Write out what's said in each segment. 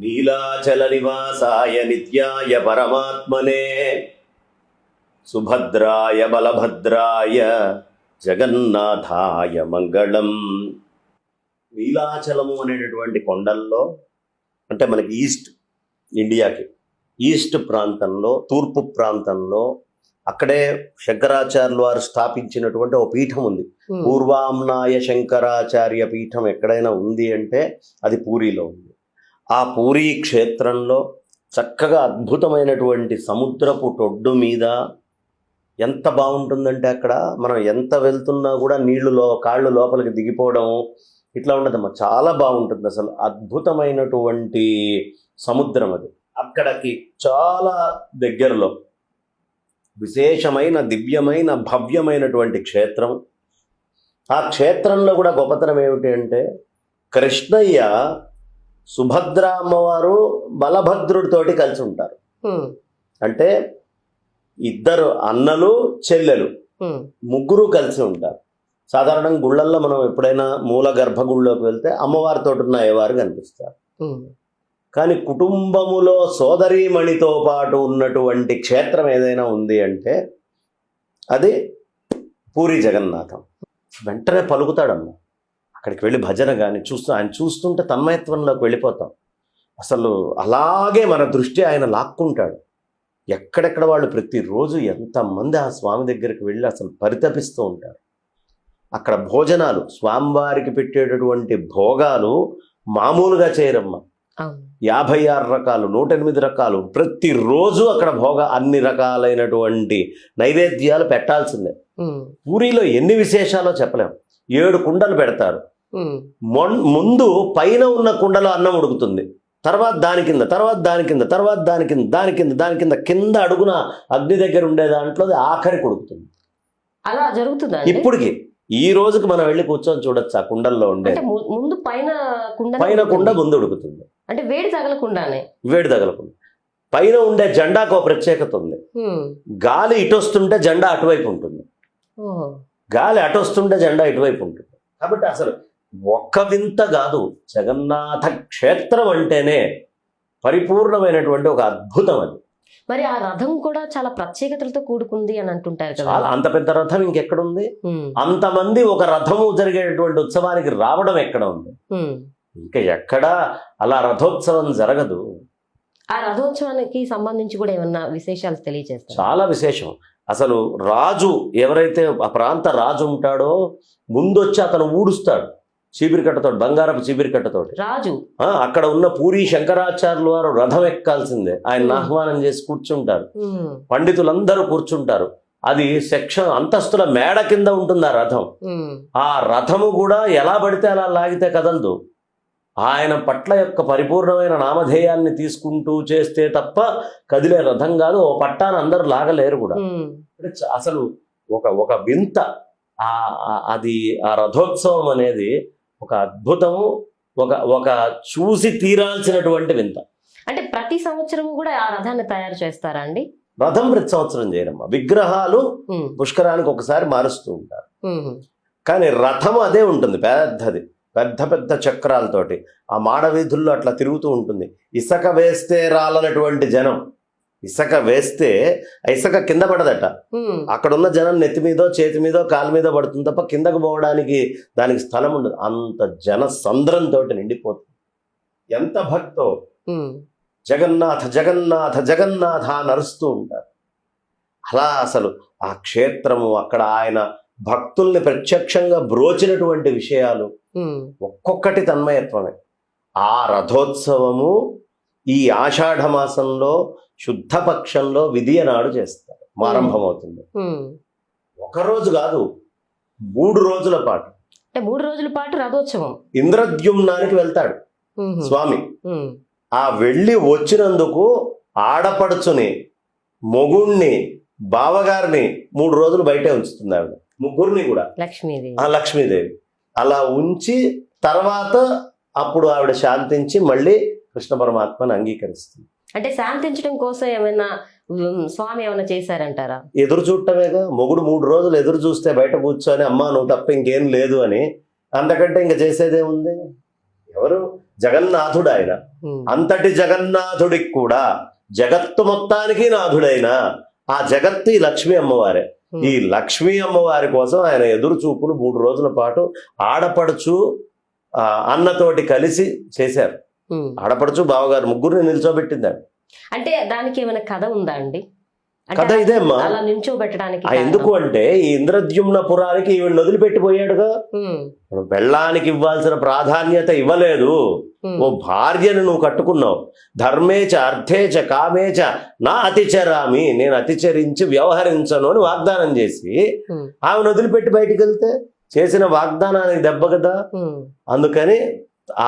నీలాచల నివాసాయ నిత్యాయ పరమాత్మనే సుభద్రాయ బలభద్రాయ జగన్నాథాయ మంగళం. నీలాచలము అనేటటువంటి కొండల్లో, అంటే మనకి ఇండియాకి ఈస్ట్ ప్రాంతంలో, తూర్పు ప్రాంతంలో, అక్కడే శంకరాచార్యులు వారు స్థాపించినటువంటి ఒక పీఠం ఉంది. పూర్వామ్నాయ శంకరాచార్య పీఠం ఎక్కడైనా ఉంది అంటే అది పూరీలో ఉంది. ఆ పూరీ క్షేత్రంలో చక్కగా అద్భుతమైనటువంటి సముద్రపు టొడ్డు మీద ఎంత బాగుంటుందంటే, అక్కడ మనం ఎంత వెళ్తున్నా కూడా కాళ్ళు లోపలికి దిగిపోవడం ఇట్లా ఉండదమ్మా. చాలా బాగుంటుంది. అసలు అద్భుతమైనటువంటి సముద్రం అది. అక్కడికి చాలా దగ్గరలో విశేషమైన, దివ్యమైన, భవ్యమైనటువంటి క్షేత్రం. ఆ క్షేత్రంలో కూడా గొప్పతనం ఏమిటి అంటే, కృష్ణయ్య సుభద్ర అమ్మవారు బలభద్రుడితోటి కలిసి ఉంటారు. అంటే ఇద్దరు అన్నలు చెల్లెలు ముగ్గురు కలిసి ఉంటారు. సాధారణంగా గుళ్ళల్లో మనం ఎప్పుడైనా మూల గర్భగుడిలోకి వెళ్తే అమ్మవారితో ఉన్న అయ్యవారు కనిపిస్తారు. కానీ కుటుంబములో సోదరీమణితో పాటు ఉన్నటువంటి క్షేత్రం ఏదైనా ఉంది అంటే అది పూరి జగన్నాథం. వెంటనే పలుకుతాడమ్మ. అక్కడికి వెళ్ళి భజన కానీ ఆయన చూస్తుంటే తన్మయత్వంలోకి వెళ్ళిపోతాం. అసలు అలాగే మన దృష్టి ఆయన లాక్కుంటాడు. ఎక్కడెక్కడ వాళ్ళు ప్రతిరోజు ఎంతమంది ఆ స్వామి దగ్గరికి వెళ్ళి అసలు పరితపిస్తూ ఉంటారు. అక్కడ భోజనాలు, స్వామివారికి పెట్టేటటువంటి భోగాలు మామూలుగా చేయరమ్మ. 56 రకాలు, 108 రకాలు ప్రతిరోజు అక్కడ అన్ని రకాలైనటువంటి నైవేద్యాలు పెట్టాల్సిందే. పూరిలో ఎన్ని విశేషాలో చెప్పలేం. 7 కుండలు పెడతారు. ముందు పైన ఉన్న కుండలో అన్నం ఉడుకుతుంది, తర్వాత దాని కింద, తర్వాత దాని కింద, తర్వాత దాని కింద, దాని కింద, దాని కింద, కింద అడుగున అగ్ని దగ్గర ఉండే దాంట్లో ఆఖరికి ఉడుకుతుంది. అలా జరుగుతుంది ఇప్పటికి. ఈ రోజుకి మనం వెళ్ళి కూర్చొని చూడొచ్చు ఆ కుండల్లో ఉండే. ముందు పైన కుండ ముందు ఉడుకుతుంది. అంటే వేడి తగలకుండానే. వేడి తగలకుండా. పైన ఉండే జెండాకు ఒక ప్రత్యేకత ఉంది. గాలి ఇటొస్తుంటే జెండా అటువైపు ఉంటుంది, గాలి అటొస్తుంటే జెండా ఇటువైపు ఉంటుంది. కాబట్టి అసలు ఒక్క వింత కాదు. జగన్నాథ క్షేత్రం అంటేనే పరిపూర్ణమైనటువంటి ఒక అద్భుతం అది. మరి ఆ రథం కూడా చాలా ప్రత్యేకతలతో కూడుకుంది అని అంటుంటారు కదా. అంత పెద్ద రథం ఇంకెక్కడుంది? అంతమంది ఒక రథము జరిగేటటువంటి ఉత్సవానికి రావడం ఎక్కడ ఉంది? ఇంకా ఎక్కడా అలా రథోత్సవం జరగదు. ఆ రథోత్సవానికి సంబంధించి కూడా ఏమన్నా విశేషాలు తెలియజేస్తారు? చాలా విశేషం. అసలు రాజు, ఎవరైతే ఆ ప్రాంత రాజు ఉంటాడో, ముందొచ్చి అతను ఊడుస్తాడు చీపిరికట్టతోటి, బంగారపు చీపిరికట్టతోటి. రాజు అక్కడ ఉన్న పూరి శంకరాచార్యులు వారు రథం ఎక్కాల్సిందే. ఆయన ఆహ్వానం చేసి కూర్చుంటారు. పండితులందరూ కూర్చుంటారు. అది అంతస్తుల మేడ కింద ఉంటుంది ఆ రథం. ఆ రథము కూడా ఎలా పడితే అలా లాగితే కదలదు. ఆయన పట్ల యొక్క పరిపూర్ణమైన నామధేయాన్ని తీసుకుంటూ చేస్తే తప్ప కదిలే రథం కాదు. ఓ పట్టాన్ని అందరూ లాగలేరు కూడా. అసలు ఒక వింత. అది ఆ రథోత్సవం అనేది ఒక అద్భుతము, ఒక చూసి తీరాల్సినటువంటి వింత. అంటే ప్రతి సంవత్సరం కూడా ఆ రథాన్ని తయారు చేస్తారా అండి? రథం ప్రతి సంవత్సరం చేయరమ్మా. విగ్రహాలు పుష్కరానికి ఒకసారి మారుస్తూ ఉంటారు. కానీ రథం అదే ఉంటుంది, పెద్దది, పెద్ద పెద్ద చక్రాలతోటి. ఆ మాడవీధుల్లో అట్లా తిరుగుతూ ఉంటుంది. ఇసుక వేస్తే రాలనటువంటి జనం. ఇసుక వేస్తే ఇసుక కింద పడదట. అక్కడున్న జనం నెత్తి మీదో, చేతి మీదో, కాలు మీదో పడుతుంది తప్ప కిందకు పోవడానికి దానికి స్థలం ఉండదు. అంత జన సంద్రంతో నిండిపోతుంది. ఎంత భక్తో జగన్నాథ జగన్నాథ జగన్నాథ నరుస్తూ ఉంటారు. అలా అసలు ఆ క్షేత్రము, అక్కడ ఆయన భక్తుల్ని ప్రత్యక్షంగా బ్రోచినటువంటి విషయాలు ఒక్కొక్కటి తన్మయత్వమే. ఆ రథోత్సవము ఈ ఆషాఢ మాసంలో శుద్ధ పక్షంలో విధియ నాడు చేస్తారు. ఆరంభమవుతుంది. ఒకరోజు కాదు, 3 రోజుల పాటు. 3 రోజుల పాటు రథోత్సవం. ఇంద్రద్యుమ్నానికి వెళ్తాడు స్వామి. ఆ వెళ్ళి వచ్చినందుకు ఆడపడుచుని, మొగుణ్ణి, బావగారిని 3 రోజులు బయటే ఉంచుతుంది ఆవిడ. ముగ్గురిని కూడా లక్ష్మీదేవి అలా ఉంచి తర్వాత అప్పుడు ఆవిడ శాంతించి మళ్ళీ కృష్ణ పరమాత్మను అంగీకరిస్తుంది. అంటే శాంతించడం కోసం ఏమైనా స్వామి ఏమైనా చేశారంటారా? ఎదురు చూడటమేగా. మొగుడు 3 రోజులు ఎదురు చూస్తే బయట కూర్చొని అమ్మా నువ్వు తప్ప ఇంకేం లేదు అని, అంతకంటే ఇంకా చేసేదేముంది? ఎవరు జగన్నాథుడు ఆయన. అంతటి జగన్నాథుడికి కూడా జగత్తు మొత్తానికి నాథుడైన ఆ జగత్తు ఈ లక్ష్మీ అమ్మవారే. ఈ లక్ష్మీ అమ్మవారి కోసం ఆయన ఎదురు చూపులు 3 రోజుల పాటు ఆడపడుచు అన్నతోటి కలిసి చేశారు. ఆడపడుచు బావగారు ముగ్గురిని నిల్చోబెట్టిందాడు. అంటే దానికి ఏమైనా కథ ఉందా అండి? కథ ఇదే అమ్మా. అలా నిల్చోబెట్టడానికి ఎందుకు అంటే ఈ ఇంద్రద్యుమ్న పురానికి ఈవిడ వదిలిపెట్టిపోయాడుగా. పెళ్ళానికి ఇవ్వాల్సిన ప్రాధాన్యత ఇవ్వలేదు. ఓ భార్యను నువ్వు కట్టుకున్నావు. ధర్మేచ అర్థేచ కామేచ నా అతిచరామి, నేను అతిచరించి వ్యవహరించను అని వాగ్దానం చేసి ఆమెను వదిలిపెట్టి బయటికి వెళ్తే చేసిన వాగ్దానానికి దెబ్బ కదా. అందుకని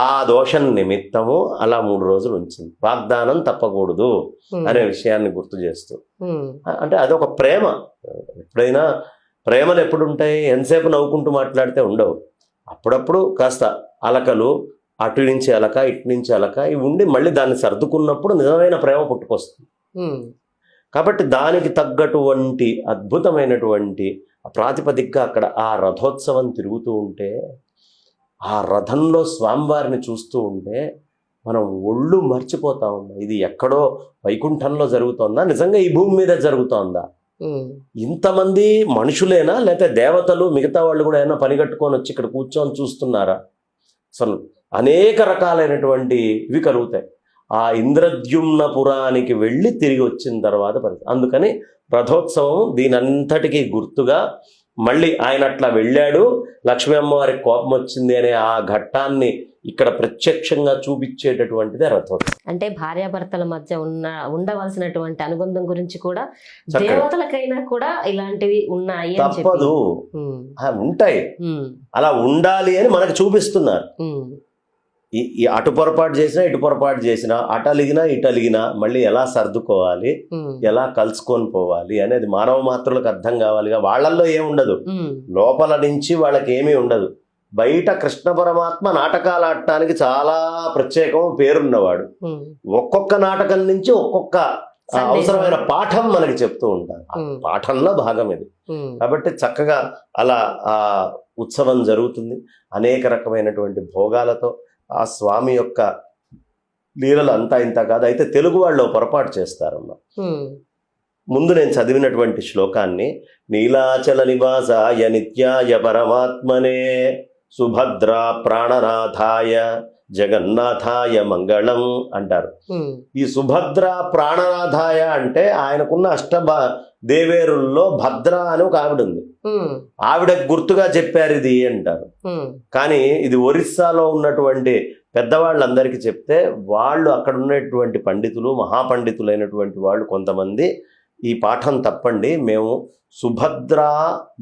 ఆ దోషం నిమిత్తము అలా 3 రోజులు ఉంచింది. వాగ్దానం తప్పకూడదు అనే విషయాన్ని గుర్తు చేస్తూ. అంటే అదొక ప్రేమ. ఎప్పుడైనా ప్రేమలు ఎప్పుడు ఉంటాయి? ఎంతసేపు నవ్వుకుంటూ మాట్లాడితే ఉండవు. అప్పుడప్పుడు కాస్త అలకలు, అటు నుంచి అలక ఇటు నుంచి అలక ఇవి ఉండి మళ్ళీ దాన్ని సర్దుకున్నప్పుడు నిజమైన ప్రేమ పుట్టుకొస్తుంది. కాబట్టి దానికి తగ్గటువంటి అద్భుతమైనటువంటి ప్రాతిపదికగా అక్కడ ఆ రథోత్సవం తిరుగుతూ ఉంటే, ఆ రథంలో స్వామివారిని చూస్తూ ఉంటే మనం ఒళ్ళు మర్చిపోతా ఉన్నాం. ఇది ఎక్కడో వైకుంఠంలో జరుగుతోందా, నిజంగా ఈ భూమి మీద జరుగుతోందా? ఇంతమంది మనుషులేనా, లేకపోతే దేవతలు మిగతా వాళ్ళు కూడా ఏమైనా పని కట్టుకొని వచ్చి ఇక్కడ కూర్చొని చూస్తున్నారా? అసలు అనేక రకాలైనటువంటి ఇవి కలుగుతాయి ఆ ఇంద్రద్యుమ్న పురానికి వెళ్ళి తిరిగి వచ్చిన తర్వాత. అందుకని రథోత్సవం దీనంతటికీ గుర్తుగా మళ్ళీ ఆయన అట్లా వెళ్ళాడు, లక్ష్మీ అమ్మవారికి కోపం వచ్చింది అనే ఆ ఘట్టాన్ని ఇక్కడ ప్రత్యక్షంగా చూపించేటటువంటిదే రథోత్సవం. అంటే భార్యాభర్తల మధ్య ఉండవలసినటువంటి అనుబంధం గురించి కూడా దేవతలకైనా కూడా ఇలాంటివి ఉన్నాయి, తప్పదు, ఉంటాయి, అలా ఉండాలి అని మనకు చూపిస్తున్నారు. ఈ అటు పొరపాటు చేసినా ఇటు పొరపాటు చేసినా, అటలిగినా ఇటలిగినా మళ్ళీ ఎలా సర్దుకోవాలి, ఎలా కలుసుకొని పోవాలి అనేది మానవ మాత్రులకు అర్థం కావాలిగా. వాళ్ళల్లో ఏముండదు, లోపల నుంచి వాళ్ళకి ఏమీ ఉండదు. బయట కృష్ణ పరమాత్మ నాటకాలు ఆడటానికి చాలా ప్రత్యేకం పేరున్నవాడు. ఒక్కొక్క నాటకం నుంచి ఒక్కొక్క అవసరమైన పాఠం మనకి చెప్తూ ఉంటారు. పాఠంలో భాగం ఇది. కాబట్టి చక్కగా అలా ఆ ఉత్సవం జరుగుతుంది. అనేక రకమైనటువంటి భోగాలతో ఆ స్వామి యొక్క లీలలు అంతా ఇంత కాదు. అయితే తెలుగు వాళ్ళు పొరపాటు చేస్తారమ్మా. ముందు నేను చదివినటువంటి శ్లోకాన్ని నీలాచల నివాసాయ నిత్యాయ పరమాత్మనే సుభద్ర ప్రాణనాథాయ జగన్నాథాయ మంగళం అంటారు. ఈ సుభద్ర ప్రాణనాథాయ అంటే ఆయనకున్న దేవేరుల్లో భద్ర అని ఒక ఆవిడ ఉంది. ఆవిడ గుర్తుగా చెప్పారు ఇది అంటారు. కానీ ఇది ఒరిస్సాలో ఉన్నటువంటి పెద్దవాళ్ళందరికీ చెప్తే వాళ్ళు అక్కడ ఉన్నటువంటి పండితులు, మహాపండితులైనటువంటి వాళ్ళు కొంతమంది ఈ పాఠం తప్పండి, మేము సుభద్ర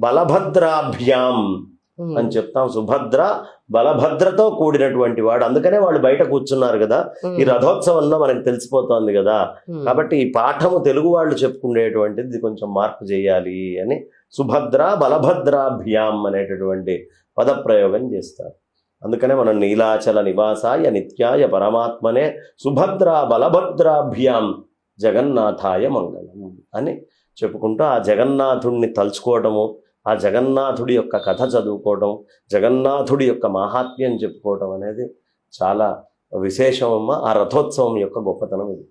బలభద్రాభ్యాం అని చెప్తాం. సుభద్ర బలభద్రతో కూడినటువంటి వాడు, అందుకనే వాళ్ళు బయట కూర్చున్నారు కదా. ఈ రథోత్సవంలో మనకు తెలిసిపోతోంది కదా. కాబట్టి ఈ పాఠము తెలుగు వాళ్ళు చెప్పుకునేటువంటిది కొంచెం మార్పు చేయాలి అని సుభద్ర బలభద్రాభ్యాం అనేటటువంటి పదప్రయోగం చేస్తారు. అందుకనే మనం నీలాచల నివాసాయ నిత్యాయ పరమాత్మనే సుభద్ర బలభద్రాభ్యాం జగన్నాథాయ మంగళం అని చెప్పుకుంటూ ఆ జగన్నాథుడిని తలుచుకోవడము, ఆ జగన్నాథుడి యొక్క కథ చదువుకోవడం, జగన్నాథుడి యొక్క మహాత్మ్యం చెప్పుకోవడం అనేది చాలా విశేషమమ్మ. ఆ రథోత్సవం యొక్క గొప్పతనం ఇది.